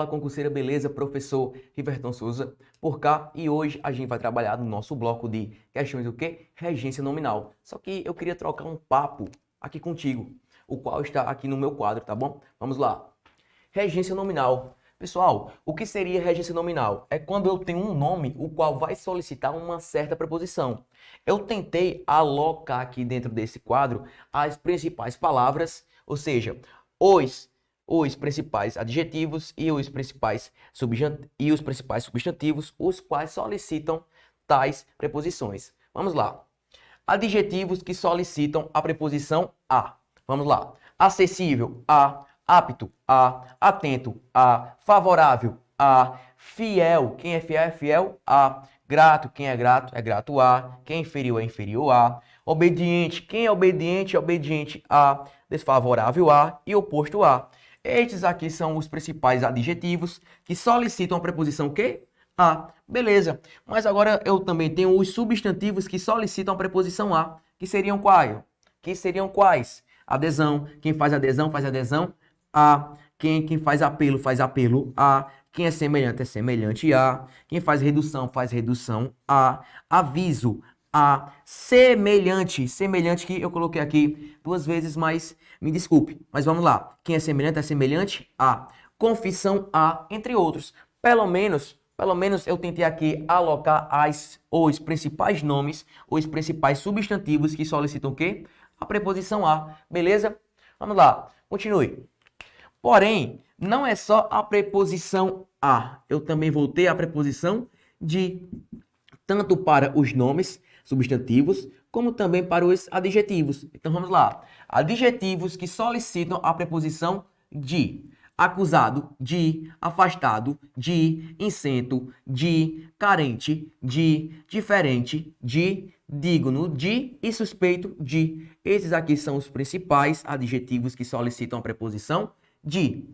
Fala concurseira, beleza? Professor Riverton Souza por cá, e hoje a gente vai trabalhar no nosso bloco de questões do quê? Regência nominal. Só que eu queria trocar um papo aqui contigo, o qual está aqui no meu quadro, tá bom? Vamos lá. Regência nominal. Pessoal, o que seria regência nominal? É quando eu tenho um nome o qual vai solicitar uma certa preposição. Eu tentei alocar aqui dentro desse quadro as principais palavras, ou seja, os principais adjetivos e os principais substantivos, os quais solicitam tais preposições. Vamos lá. Adjetivos que solicitam a preposição a. Vamos lá. Acessível, a. Apto, a. Atento, a. Favorável, a. Fiel, quem é fiel, a. Grato, quem é grato, a. Quem é inferior, a. Obediente, quem é obediente, a. Desfavorável, a. E oposto, a. Estes aqui são os principais adjetivos que solicitam a preposição que? A. Beleza. Mas agora eu também tenho os substantivos que solicitam a preposição a, que seriam quais? Adesão. Quem faz adesão, a. Quem faz apelo, a. Quem é semelhante, a. Quem faz redução, a. Aviso, a. Semelhante que eu coloquei aqui duas vezes, mas me desculpe. Mas vamos lá. Quem é semelhante, a. Confissão, a. Entre outros. Pelo menos eu tentei aqui alocar os principais nomes, os principais substantivos que solicitam o quê? A preposição a. Beleza? Vamos lá. Continue. Porém, não é só a preposição a. Eu também vou ter a preposição de, tanto para os nomes, substantivos, como também para os adjetivos. Então vamos lá. Adjetivos que solicitam a preposição de. Acusado, de. Afastado, de. Isento, de. Carente, de. Diferente, de. Digno, de. E suspeito, de. Esses aqui são os principais adjetivos que solicitam a preposição de.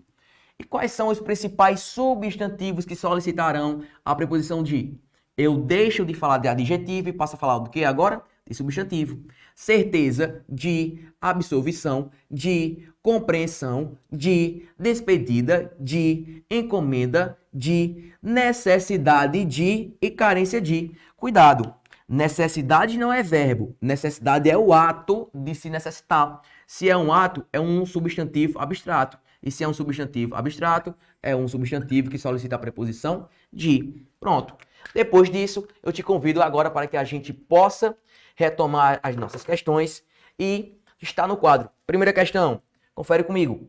E quais são os principais substantivos que solicitarão a preposição de? Eu deixo de falar de adjetivo e passo a falar do que agora? De substantivo. Certeza, de. Absolvição, de. Compreensão, de. Despedida, de. Encomenda, de. Necessidade de. E carência de. Cuidado! Necessidade não é verbo. Necessidade é o ato de se necessitar. Se é um ato, é um substantivo abstrato. E se é um substantivo abstrato, é um substantivo que solicita a preposição de. Pronto. Depois disso, eu te convido agora para que a gente possa retomar as nossas questões e está no quadro. Primeira questão, confere comigo.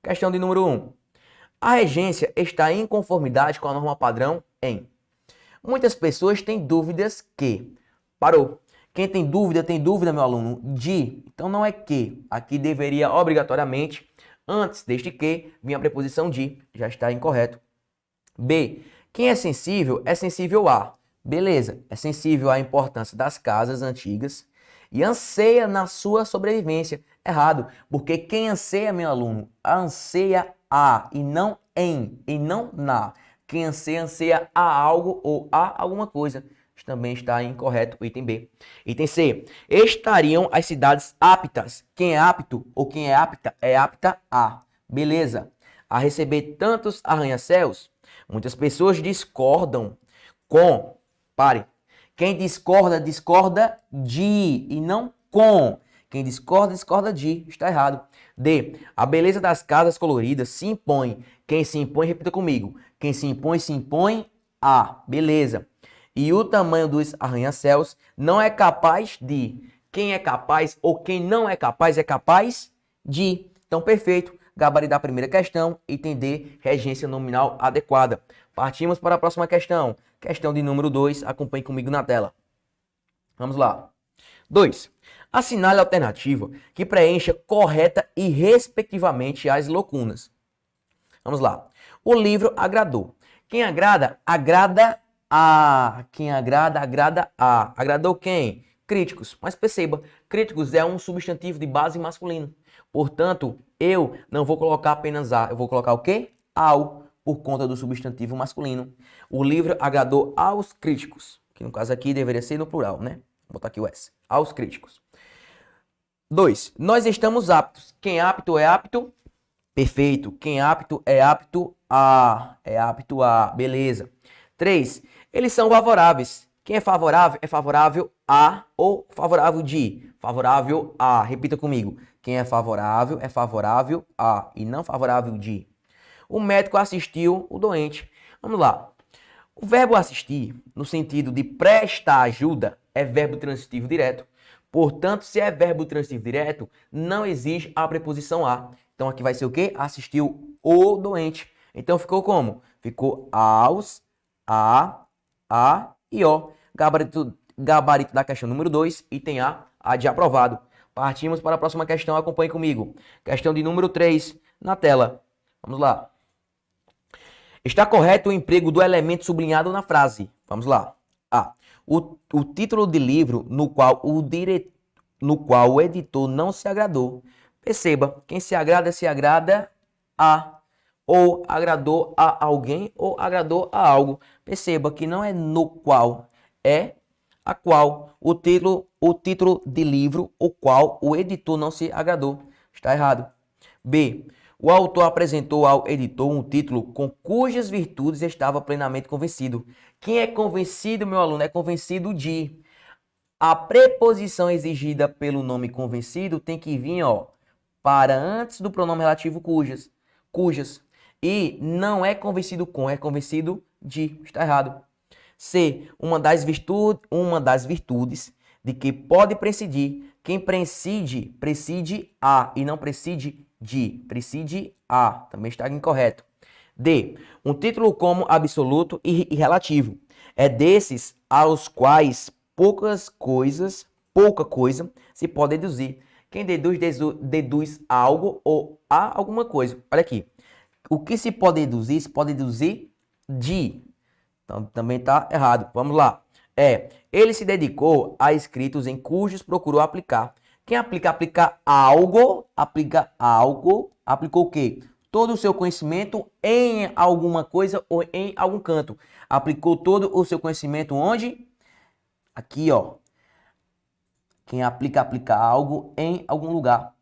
Questão de número 1. A regência está em conformidade com a norma padrão em. Muitas pessoas têm dúvidas que. Parou. Quem tem dúvida, meu aluno, de. Então não é que. Aqui deveria obrigatoriamente, antes deste que, vir a preposição de. Já está incorreto. B. Quem é sensível a. Beleza, é sensível à importância das casas antigas e anseia na sua sobrevivência. Errado, porque quem anseia, meu aluno, anseia a e não em, e não na. Quem anseia a algo ou a alguma coisa. Isso também está incorreto, o item B. Item C. Estariam as cidades aptas. Quem é apto ou quem é apta a. Beleza. A receber tantos arranha-céus. Muitas pessoas discordam com. Pare. Quem discorda de e não com. Quem discorda de. Está errado. D. A beleza das casas coloridas se impõe. Quem se impõe, repita comigo. Quem se impõe a. Beleza. E o tamanho dos arranha-céus não é capaz de. Quem é capaz ou quem não é capaz de. Então, perfeito. Gabaritar a primeira questão, item D, regência nominal adequada. Partimos para a próxima questão. Questão de número 2, acompanhe comigo na tela. Vamos lá. 2. Assinale a alternativa que preencha correta e respectivamente as lacunas. Vamos lá. O livro agradou. Quem agrada, agrada a. Quem agrada, agrada a. Agradou quem? Críticos. Mas perceba, críticos é um substantivo de base masculino. Portanto, eu não vou colocar apenas a, eu vou colocar o quê? Ao, por conta do substantivo masculino. O livro agradou aos críticos, que no caso aqui deveria ser no plural, né? Vou botar aqui o S. Aos críticos. 2. Nós estamos aptos. Quem é apto Perfeito. Quem é apto é apto a. É apto a. Beleza. 3. Eles são favoráveis. Quem é favorável a ou favorável de? Favorável a. Repita comigo. Quem é favorável a e não favorável de. O médico assistiu o doente. Vamos lá. O verbo assistir, no sentido de prestar ajuda, é verbo transitivo direto. Portanto, se é verbo transitivo direto, não existe a preposição a. Então, aqui vai ser o quê? Assistiu o doente. Então, ficou como? Ficou aos, a e o. Gabarito da questão número 2, item A de aprovado. Partimos para a próxima questão, acompanhe comigo. Questão de número 3, na tela. Vamos lá. Está correto o emprego do elemento sublinhado na frase. Vamos lá. A. O título de livro no qual o editor não se agradou. Perceba, quem se agrada a. Ou agradou a alguém ou agradou a algo. Perceba que não é no qual, é a qual. O título de livro o qual o editor não se agradou. Está errado. B. O autor apresentou ao editor um título com cujas virtudes estava plenamente convencido. Quem é convencido, meu aluno? É convencido de. A preposição exigida pelo nome convencido tem que vir, ó, para antes do pronome relativo cujas. E não é convencido com, é convencido de. Está errado. C. Uma das virtudes de que pode presidir. Quem preside a e não preside de. Preside a. Também está incorreto. D. Um título como absoluto e relativo. É desses aos quais pouca coisa se pode deduzir. Quem deduz algo ou a alguma coisa. Olha aqui. O que se pode deduzir de. Então, também está errado. Vamos lá. Ele se dedicou a escritos em cujos procurou aplicar. Quem aplica algo, aplicou o quê? Todo o seu conhecimento em alguma coisa ou em algum canto. Aplicou todo o seu conhecimento onde? Aqui, ó. Quem aplica algo em algum lugar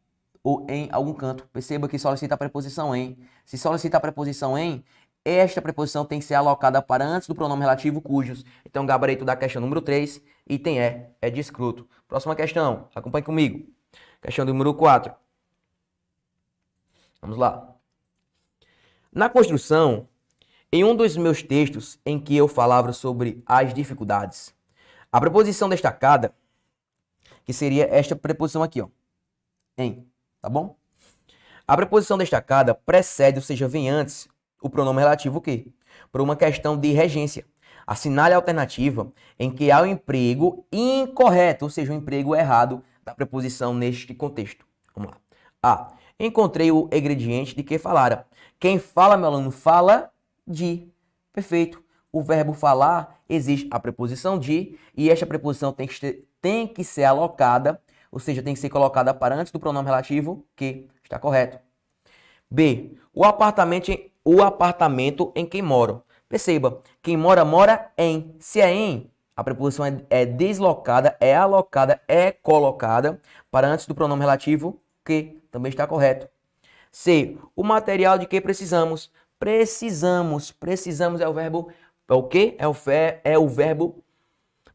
ou em algum canto. Perceba que solicita a preposição em. Se solicita a preposição em, esta preposição tem que ser alocada para antes do pronome relativo cujos. Então, gabarito da questão número 3, item é de escroto. Próxima questão, acompanhe comigo. Questão número 4. Vamos lá. Na construção, em um dos meus textos em que eu falava sobre as dificuldades, a preposição destacada, que seria esta preposição aqui, ó, em, tá bom? A preposição destacada precede, ou seja, vem antes, o pronome relativo o quê? Por uma questão de regência. Assinale a alternativa em que há o emprego incorreto, ou seja, o emprego errado da preposição neste contexto. Vamos lá. A. Encontrei o ingrediente de que falara. Quem fala, meu aluno, fala de. Perfeito. O verbo falar existe a preposição de e esta preposição tem que ser alocada, ou seja, tem que ser colocada para antes do pronome relativo que. Está correto. B. O apartamento em que moro. Perceba, quem mora em. Se é em, a preposição é deslocada, é alocada, é colocada para antes do pronome relativo que. Também está correto. C. O material de que precisamos. Precisamos é o verbo. É o quê? É o verbo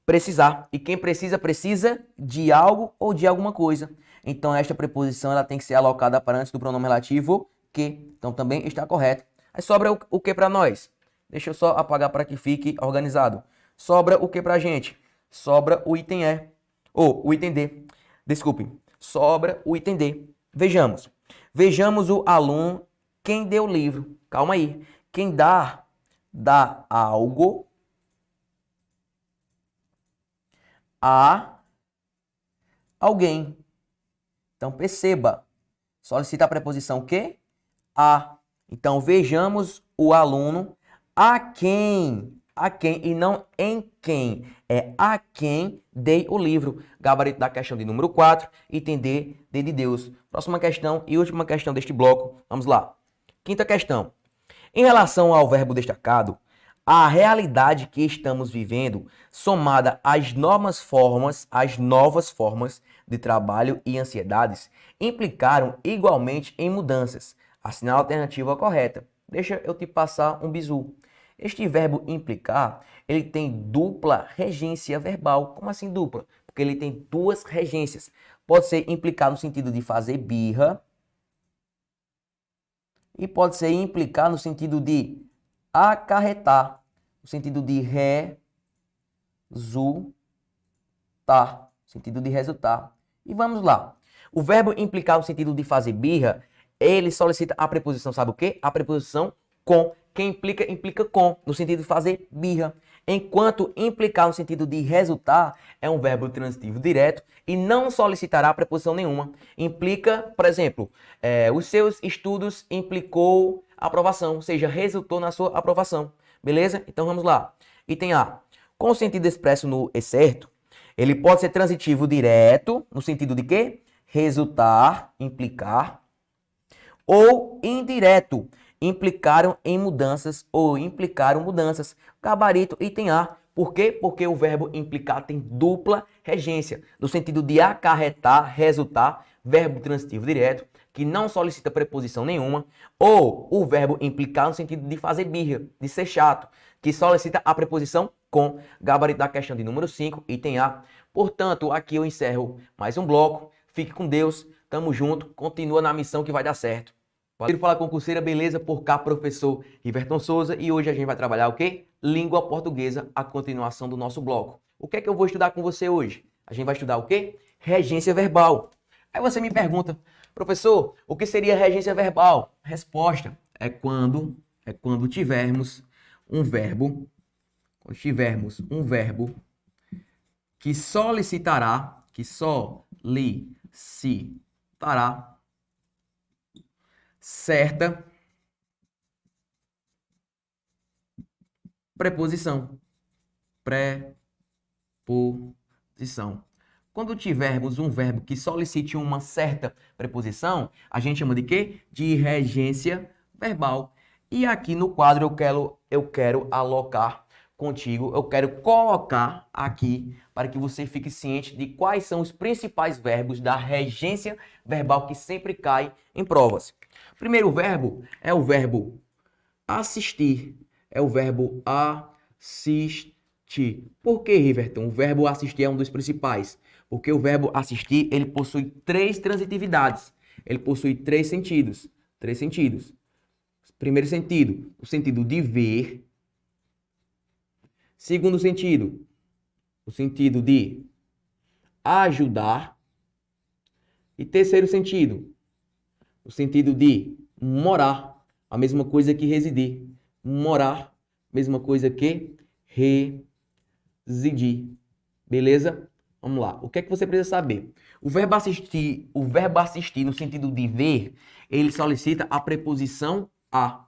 precisar. E quem precisa de algo ou de alguma coisa. Então, esta preposição ela tem que ser alocada para antes do pronome relativo que. Então, também está correto. Aí sobra o que para nós? Deixa eu só apagar para que fique organizado. Sobra o que para a gente? Sobra o item E. Ou o item D. Desculpe. Sobra o item D. Vejamos o aluno. Quem deu o livro? Calma aí. Quem dá algo a alguém. Então, perceba. Solicita a preposição que? A. Então, vejamos o aluno a quem e não em quem. É a quem dei o livro. Gabarito da questão de número 4, item D de Deus. Próxima questão e última questão deste bloco. Vamos lá. Quinta questão. Em relação ao verbo destacado, a realidade que estamos vivendo, somada às novas formas de trabalho e ansiedades, implicaram igualmente em mudanças. Assinale a alternativa correta. Deixa eu te passar um bizu. Este verbo implicar, ele tem dupla regência verbal. Como assim dupla? Porque ele tem duas regências. Pode ser implicar no sentido de fazer birra e pode ser implicar no sentido de acarretar, no sentido de resultar, sentido de resultar. E vamos lá. O verbo implicar no sentido de fazer birra, ele solicita a preposição, sabe o quê? A preposição com. Quem implica, implica com, no sentido de fazer birra. Enquanto implicar no sentido de resultar é um verbo transitivo direto e não solicitará preposição nenhuma. Implica, por exemplo, os seus estudos implicou aprovação, ou seja, resultou na sua aprovação. Beleza? Então vamos lá. Item A. Com o sentido expresso no e certo, ele pode ser transitivo direto, no sentido de quê? Resultar, implicar, ou indireto, implicaram em mudanças ou implicaram mudanças. Gabarito, item A. Por quê? Porque o verbo implicar tem dupla regência, no sentido de acarretar, resultar, verbo transitivo direto, que não solicita preposição nenhuma, ou o verbo implicar no sentido de fazer birra, de ser chato, que solicita a preposição com. Gabarito da questão de número 5, item A. Portanto, aqui eu encerro mais um bloco. Fique com Deus, tamo junto, continua na missão que vai dar certo. Valeu, Fala Concurseira, beleza? Por cá, professor Riverton Souza, e hoje a gente vai trabalhar o quê? Língua portuguesa, a continuação do nosso bloco. O que é que eu vou estudar com você hoje? A gente vai estudar o quê? Regência verbal. Aí você me pergunta, professor, o que seria regência verbal? Resposta, é quando tivermos um verbo, que solicitará certa preposição. Quando tivermos um verbo que solicite uma certa preposição, a gente chama de quê? De regência verbal. E aqui no quadro eu quero alocar contigo, eu quero colocar aqui para que você fique ciente de quais são os principais verbos da regência verbal que sempre cai em provas. O primeiro verbo é o verbo assistir. É o verbo assistir. Por que, Riverton? O verbo assistir é um dos principais. Porque o verbo assistir, ele possui três transitividades. Ele possui três sentidos. Primeiro sentido, o sentido de ver. Segundo sentido, o sentido de ajudar. E terceiro sentido, o sentido de morar. A mesma coisa que residir. Morar, mesma coisa que residir. Beleza? Vamos lá. O que é que você precisa saber? O verbo assistir no sentido de ver, ele solicita a preposição a.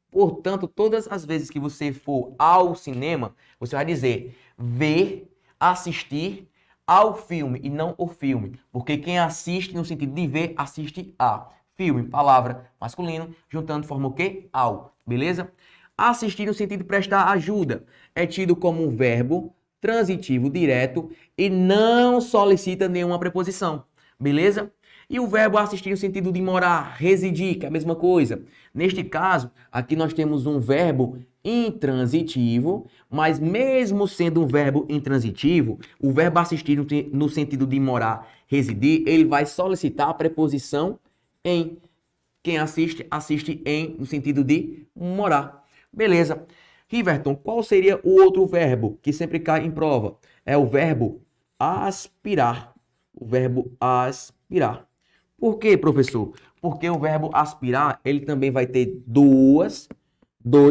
Portanto, todas as vezes que você for ao cinema, você vai dizer ver, assistir ao filme e não o filme. Porque quem assiste no sentido de ver, assiste a. Filme, palavra masculino, juntando forma o quê? Ao. Beleza? Assistir no sentido de prestar ajuda é tido como um verbo transitivo direto e não solicita nenhuma preposição. Beleza? E o verbo assistir no sentido de morar, residir, que é a mesma coisa. Neste caso, aqui nós temos um verbo intransitivo, mas mesmo sendo um verbo intransitivo, o verbo assistir no sentido de morar, residir, ele vai solicitar a preposição em. Quem assiste, assiste em, no sentido de morar. Beleza. Riverton, qual seria o outro verbo que sempre cai em prova? É o verbo aspirar. O verbo aspirar. Por quê, professor? Porque o verbo aspirar, ele também vai ter dois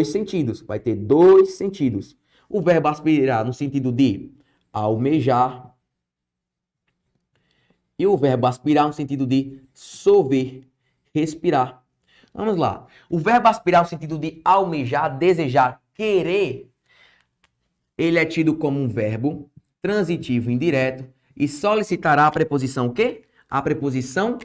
sentidos. Vai ter dois sentidos. O verbo aspirar no sentido de almejar. E o verbo aspirar no sentido de solver, respirar. Vamos lá. O verbo aspirar no sentido de almejar, desejar, querer, ele é tido como um verbo transitivo indireto e solicitará a preposição o quê? A preposição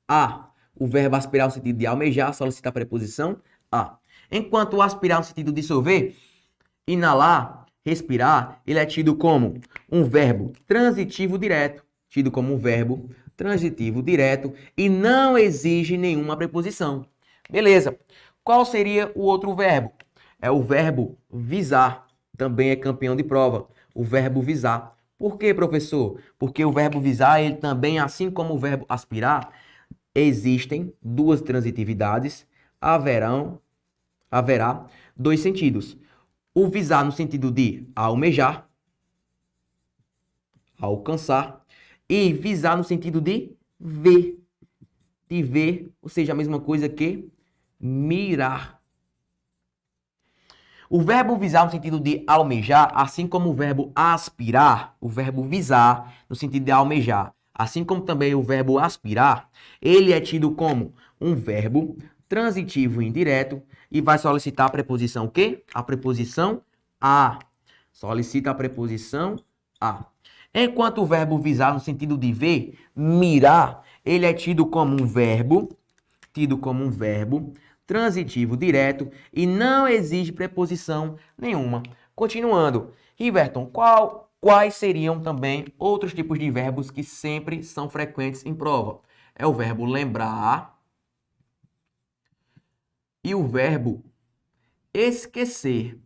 a. O verbo aspirar no sentido de almejar solicita a preposição a. Enquanto o aspirar no sentido de solver, inalar, respirar, ele é tido como um verbo transitivo direto. Tido como um verbo transitivo direto e não exige nenhuma preposição. Beleza. Qual seria o outro verbo? É o verbo visar. Também é campeão de prova. O verbo visar. Por quê, professor? Porque o verbo visar, ele também, assim como o verbo aspirar, existem duas transitividades, haverá dois sentidos. O visar no sentido de almejar, alcançar, e visar no sentido de ver, ou seja, a mesma coisa que mirar. O verbo visar no sentido de almejar, assim como o verbo aspirar, o verbo visar no sentido de almejar, assim como também o verbo aspirar, ele é tido como um verbo transitivo indireto e vai solicitar a preposição o quê? A preposição a. Solicita a preposição a. Enquanto o verbo visar no sentido de ver, mirar, ele é tido como um verbo transitivo direto e não exige preposição nenhuma. Continuando, Riverton, quais seriam também outros tipos de verbos que sempre são frequentes em prova? É o verbo lembrar e o verbo esquecer.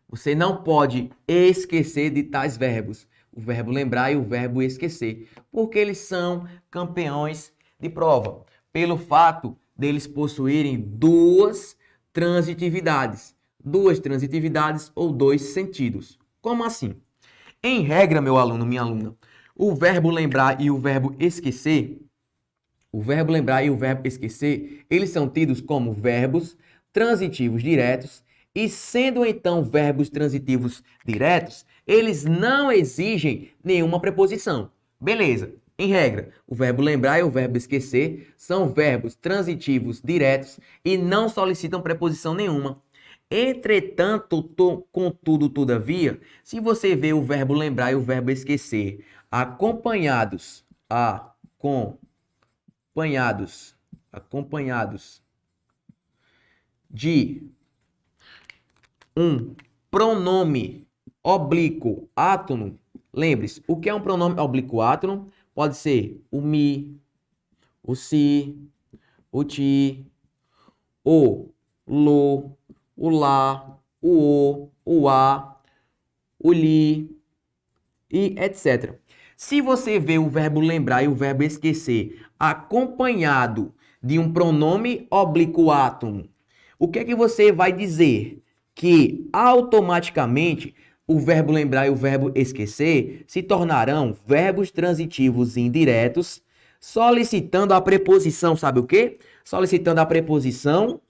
Você não pode esquecer de tais verbos, o verbo lembrar e o verbo esquecer, porque eles são campeões de prova, pelo fato deles possuírem duas transitividades ou dois sentidos. Como assim? Em regra, meu aluno, minha aluna, o verbo lembrar e o verbo esquecer, eles são tidos como verbos transitivos diretos e sendo então verbos transitivos diretos, eles não exigem nenhuma preposição. Beleza. Em regra, o verbo lembrar e o verbo esquecer são verbos transitivos diretos e não solicitam preposição nenhuma. Entretanto, contudo, todavia, se você vê o verbo lembrar e o verbo esquecer acompanhados de um pronome oblíquo átono, lembre-se, o que é um pronome oblíquo átono? Pode ser o mi, o si, o ti, o lo, o lá, o a, o li e etc. Se você vê o verbo lembrar e o verbo esquecer acompanhado de um pronome oblíquo átono, o que é que você vai dizer? Que automaticamente o verbo lembrar e o verbo esquecer se tornarão verbos transitivos indiretos, solicitando a preposição, sabe o quê? Solicitando a preposição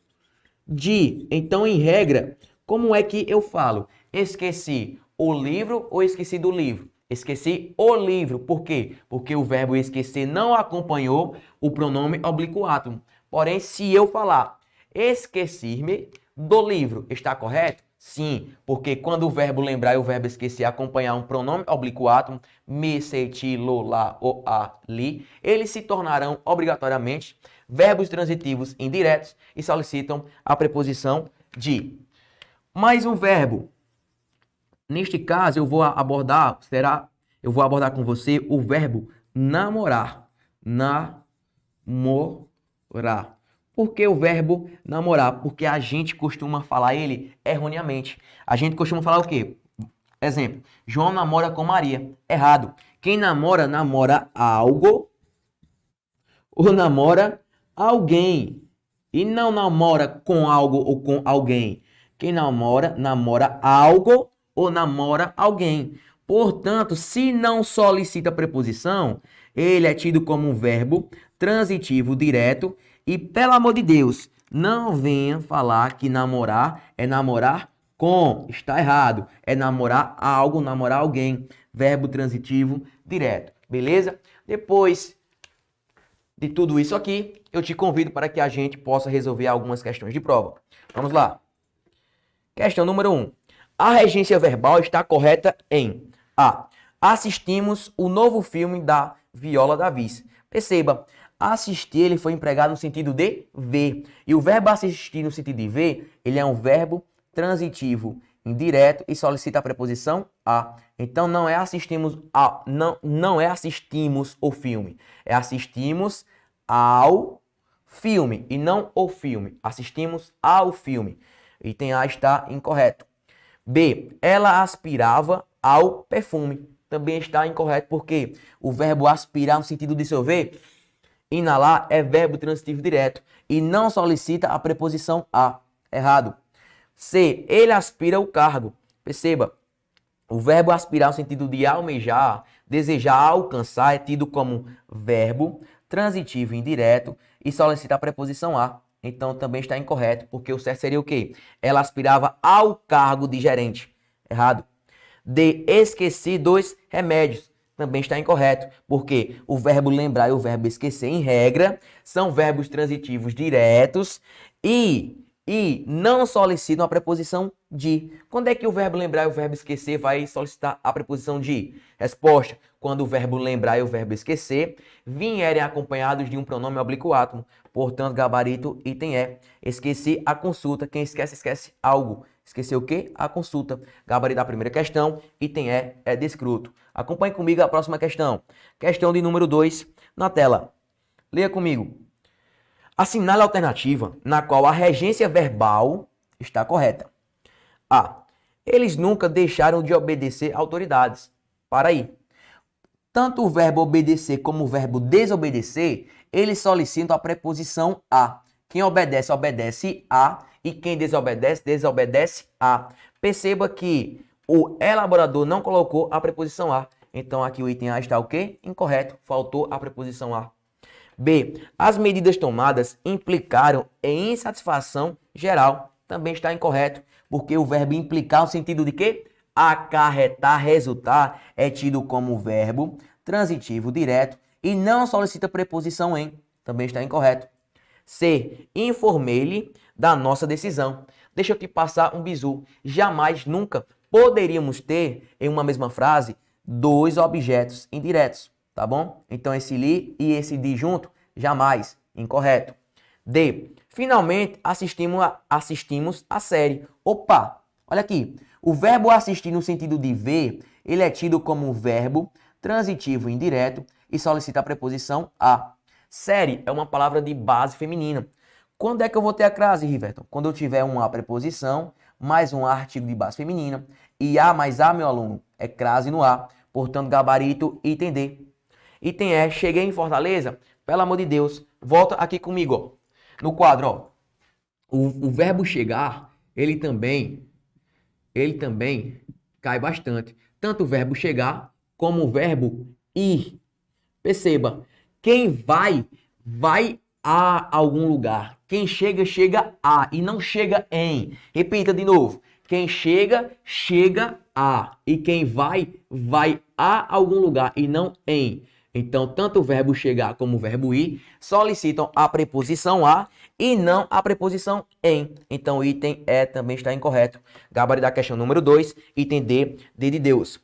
de. Então, em regra, como é que eu falo? Esqueci o livro ou esqueci do livro? Esqueci o livro. Por quê? Porque o verbo esquecer não acompanhou o pronome oblíquo átono. Porém, se eu falar esqueci-me do livro, está correto? Sim, porque quando o verbo lembrar e o verbo esquecer acompanhar um pronome oblíquo átono, me, se, ti, lo, lá, o, a, li, eles se tornarão obrigatoriamente verbos transitivos indiretos e solicitam a preposição de. Mais um verbo. Neste caso, eu vou abordar com você o verbo namorar. Namorar. Por que o verbo namorar? Porque a gente costuma falar ele erroneamente. A gente costuma falar o quê? Exemplo, João namora com Maria. Errado. Quem namora, namora algo ou namora alguém. E não namora com algo ou com alguém. Quem namora, namora algo ou namora alguém. Portanto, se não solicita preposição, ele é tido como um verbo transitivo direto. E, pelo amor de Deus, não venha falar que namorar é namorar com. Está errado. É namorar algo, namorar alguém. Verbo transitivo direto. Beleza? Depois de tudo isso aqui, eu te convido para que a gente possa resolver algumas questões de prova. Vamos lá. Questão número 1. A regência verbal está correta em A. Assistimos o novo filme da Viola Davis. Perceba, assistir ele foi empregado no sentido de ver. E o verbo assistir no sentido de ver, ele é um verbo transitivo indireto e solicita a preposição a. Então não é assistimos não é assistimos o filme, é assistimos ao filme e não o filme. Assistimos ao filme. Item A está incorreto. B, ela aspirava ao perfume. Também está incorreto porque o verbo aspirar no sentido de sorver, inalar é verbo transitivo direto e não solicita a preposição a. Errado. C, ele aspira o cargo. Perceba, o verbo aspirar no sentido de almejar, desejar, alcançar é tido como verbo transitivo indireto e solicita a preposição a. Então também está incorreto, porque o certo seria o quê? Ela aspirava ao cargo de gerente. Errado. D, esqueci dos remédios. Também está incorreto, porque o verbo lembrar e o verbo esquecer, em regra, são verbos transitivos diretos e não solicitam a preposição de. Quando é que o verbo lembrar e o verbo esquecer vai solicitar a preposição de? Resposta: quando o verbo lembrar e o verbo esquecer vierem acompanhados de um pronome oblíquo átomo. Portanto, gabarito, item E. Esqueci a consulta. Quem esquece, esquece algo. Esqueceu o quê? A consulta. Gabarito da primeira questão, item E é descruto. Acompanhe comigo a próxima questão. Questão de número 2 na tela. Leia comigo. Assinale a alternativa na qual a regência verbal está correta. A. Eles nunca deixaram de obedecer autoridades. Para aí. Tanto o verbo obedecer como o verbo desobedecer, eles solicitam a preposição a. Quem obedece, obedece a. E quem desobedece, desobedece a. Perceba que o elaborador não colocou a preposição a. Então aqui o item A está o quê? Incorreto. Faltou a preposição a. B. As medidas tomadas implicaram em insatisfação geral. Também está incorreto, porque o verbo implicar no sentido de quê? Acarretar, resultar, é tido como verbo transitivo direto e não solicita preposição em. Também está incorreto. C. Informei-lhe da nossa decisão. Deixa eu te passar um bizu. Jamais, nunca poderíamos ter em uma mesma frase dois objetos indiretos. Tá bom? Então esse li e esse de junto, jamais. Incorreto. D. Finalmente assistimos a série. Opa! Olha aqui. O verbo assistir no sentido de ver, ele é tido como verbo transitivo indireto e solicita a preposição a. Série é uma palavra de base feminina. Quando é que eu vou ter a crase, Riverton? Quando eu tiver uma preposição mais um artigo de base feminina e a mais a, meu aluno, é crase no a. Portanto, gabarito, item D. Item E, cheguei em Fortaleza? Pelo amor de Deus, volta aqui comigo, ó. No quadro, ó. O verbo chegar, ele também cai bastante. Tanto o verbo chegar como o verbo ir. Perceba, quem vai a algum lugar. Quem chega, chega a e não chega em. Repita de novo. Quem chega, chega a. E quem vai a algum lugar e não em. Então, tanto o verbo chegar como o verbo ir solicitam a preposição a e não a preposição em. Então, o item E também está incorreto. Gabarito da questão número 2, item D, D de Deus.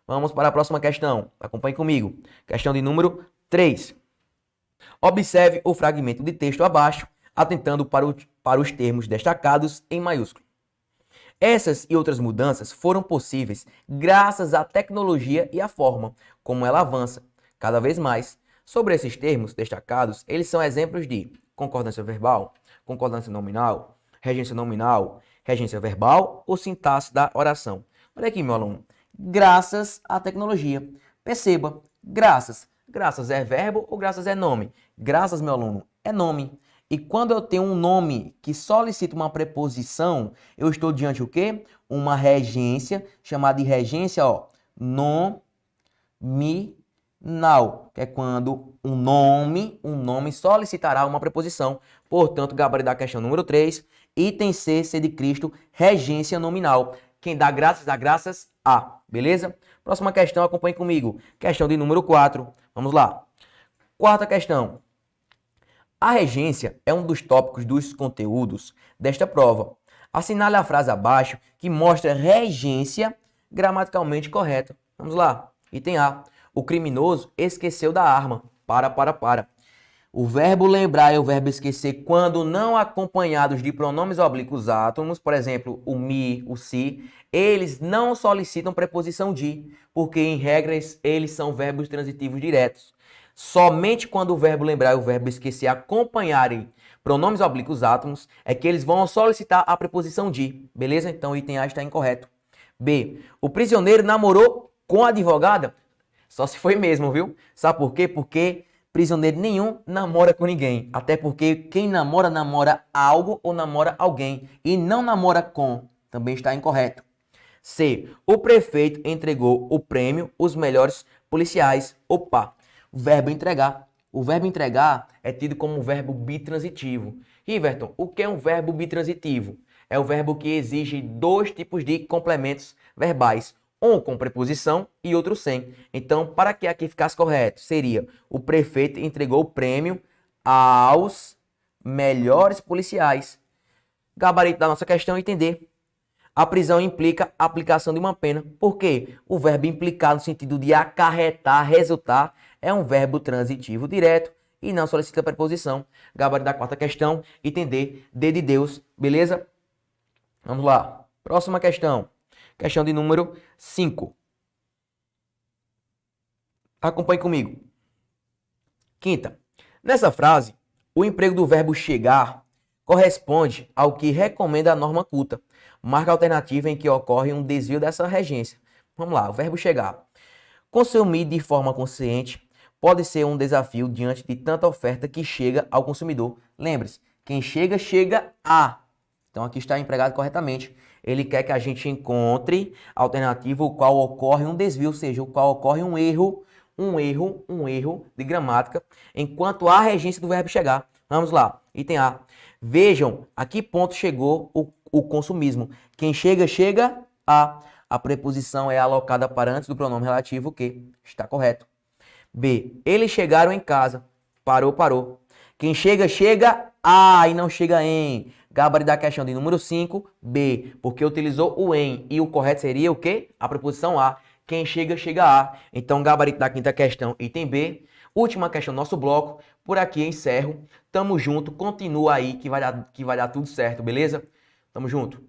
Vamos para a próxima questão. Acompanhe comigo. Questão de número 3. Observe o fragmento de texto abaixo, atentando para os termos destacados em maiúsculo. Essas e outras mudanças foram possíveis graças à tecnologia e à forma como ela avança cada vez mais. Sobre esses termos destacados, eles são exemplos de concordância verbal, concordância nominal, regência verbal ou sintaxe da oração. Olha aqui, meu aluno. Graças à tecnologia. Perceba, graças. Graças é verbo ou graças é nome? Graças, meu aluno, é nome. E quando eu tenho um nome que solicita uma preposição, eu estou diante o quê? Uma regência, chamada de regência, ó, nominal, que é quando um nome solicitará uma preposição. Portanto, gabarito da questão número 3, item C, C de Cristo, regência nominal. Quem dá graças a, beleza? Próxima questão, acompanhe comigo. Questão de número 4. Vamos lá. Quarta questão. A regência é um dos tópicos dos conteúdos desta prova. Assinale a frase abaixo que mostra regência gramaticalmente correta. Vamos lá. Item A. O criminoso esqueceu da arma. Para. O verbo lembrar e o verbo esquecer, quando não acompanhados de pronomes oblíquos átomos, por exemplo, o me, o se, eles não solicitam preposição de, porque em regras eles são verbos transitivos diretos. Somente quando o verbo lembrar e o verbo esquecer acompanharem pronomes oblíquos átomos é que eles vão solicitar a preposição de, beleza? Então o item A está incorreto. B, o prisioneiro namorou com a advogada? Só se foi mesmo, viu? Sabe por quê? Porque prisioneiro nenhum namora com ninguém. Até porque quem namora, namora algo ou namora alguém. E não namora com. Também está incorreto. C, o prefeito entregou o prêmio Os Melhores Policiais. Opa, o verbo entregar. O verbo entregar é tido como um verbo bitransitivo. Riverton, o que é um verbo bitransitivo? É o verbo que exige dois tipos de complementos verbais. Um com preposição e outro sem. Então, para que aqui ficasse correto, seria o prefeito entregou o prêmio aos melhores policiais. Gabarito da nossa questão é entender. A prisão implica a aplicação de uma pena. Por quê? O verbo implicar no sentido de acarretar, resultar, é um verbo transitivo direto e não solicita preposição. Gabarito da quarta questão, entender, D de Deus, beleza? Vamos lá. Próxima questão. Questão de número 5. Acompanhe comigo. Quinta. Nessa frase, o emprego do verbo chegar corresponde ao que recomenda a norma culta. Marca alternativa em que ocorre um desvio dessa regência. Vamos lá, o verbo chegar. Consumir de forma consciente pode ser um desafio diante de tanta oferta que chega ao consumidor. Lembre-se, quem chega, chega a. Então aqui está empregado corretamente. Ele quer que a gente encontre a alternativa o qual ocorre um desvio, ou seja, o qual ocorre um erro de gramática, enquanto há regência do verbo chegar. Vamos lá, item A. Vejam a que ponto chegou o consumismo. Quem chega, chega a. A preposição é alocada para antes do pronome relativo que está correto. B. Eles chegaram em casa. Parou, parou. Quem chega, chega a e não chega em. Gabarito da questão de número 5, B, porque utilizou o em e o correto seria o quê? A preposição a. Quem chega, chega a. Então, gabarito da quinta questão, item B. Última questão do nosso bloco. Por aqui encerro. Tamo junto, continua aí que vai dar tudo certo, beleza? Tamo junto.